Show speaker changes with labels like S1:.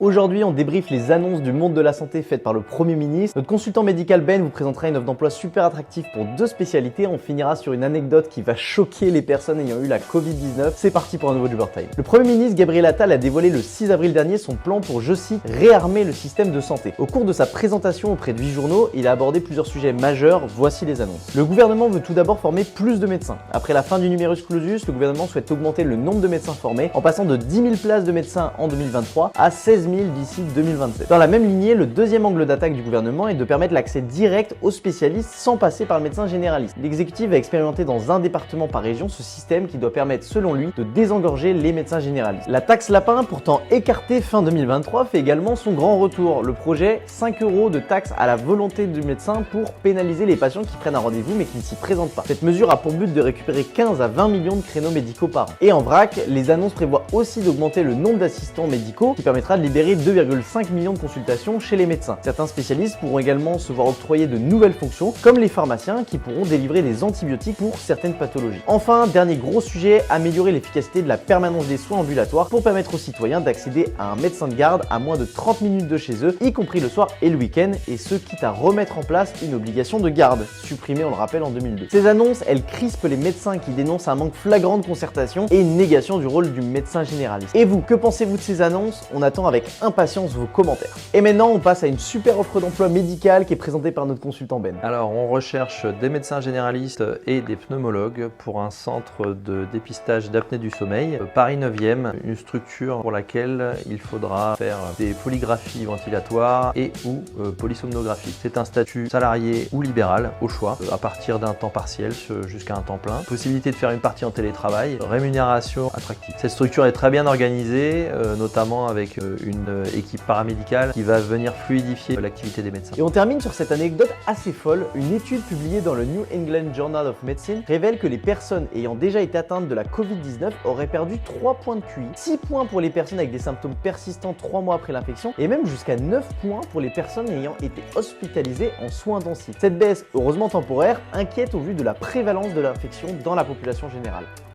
S1: Aujourd'hui, on débriefe les annonces du monde de la santé faites par le Premier ministre. Notre consultant médical Ben vous présentera une offre d'emploi super attractive pour 2 spécialités. On finira sur une anecdote qui va choquer les personnes ayant eu la Covid-19. C'est parti pour un nouveau Job Time. Le Premier ministre Gabriel Attal a dévoilé le 6 avril dernier son plan pour, je cite, réarmer le système de santé. Au cours de sa présentation auprès de 8 journaux, il a abordé plusieurs sujets majeurs. Voici les annonces. Le gouvernement veut tout d'abord former plus de médecins. Après la fin du numerus clausus, le gouvernement souhaite augmenter le nombre de médecins formés en passant de 10 000 places de médecins en 2023 à 16 000 d'ici 2027. Dans la même lignée, le deuxième angle d'attaque du gouvernement est de permettre l'accès direct aux spécialistes sans passer par le médecin généraliste. L'exécutif va expérimenter dans un département par région ce système qui doit permettre, selon lui, de désengorger les médecins généralistes. La taxe lapin, pourtant écartée fin 2023, fait également son grand retour. Le projet 5 € de taxe à la volonté du médecin pour pénaliser les patients qui prennent un rendez-vous mais qui ne s'y présentent pas. Cette mesure a pour but de récupérer 15 à 20 millions de créneaux médicaux par an. Et en vrac, les annonces prévoient aussi d'augmenter le nombre d'assistants médicaux qui permettra de libérer 2,5 millions de consultations chez les médecins. Certains spécialistes pourront également se voir octroyer de nouvelles fonctions, comme les pharmaciens qui pourront délivrer des antibiotiques pour certaines pathologies. Enfin, dernier gros sujet, améliorer l'efficacité de la permanence des soins ambulatoires pour permettre aux citoyens d'accéder à un médecin de garde à moins de 30 minutes de chez eux, y compris le soir et le week-end, et ce quitte à remettre en place une obligation de garde, supprimée on le rappelle en 2002. Ces annonces, elles crispent les médecins qui dénoncent un manque flagrant de concertation et une négation du rôle du médecin généraliste. Et vous, que pensez-vous de ces annonces? On attend avec impatience vos commentaires. Et maintenant, on passe à une super offre d'emploi médicale qui est présentée par notre consultant Ben.
S2: Alors, on recherche des médecins généralistes et des pneumologues pour un centre de dépistage d'apnée du sommeil, Paris 9e, une structure pour laquelle il faudra faire des polygraphies ventilatoires et ou polysomnographie. C'est un statut salarié ou libéral, au choix, à partir d'un temps partiel jusqu'à un temps plein. Possibilité de faire une partie en télétravail, rémunération attractive. Cette structure est très bien organisée, notamment avec une équipe paramédicale qui va venir fluidifier l'activité des médecins.
S1: Et on termine sur cette anecdote assez folle. Une étude publiée dans le New England Journal of Medicine révèle que les personnes ayant déjà été atteintes de la Covid-19 auraient perdu 3 points de QI, 6 points pour les personnes avec des symptômes persistants 3 mois après l'infection et même jusqu'à 9 points pour les personnes ayant été hospitalisées en soins intensifs. Cette baisse, heureusement temporaire, inquiète au vu de la prévalence de l'infection dans la population générale.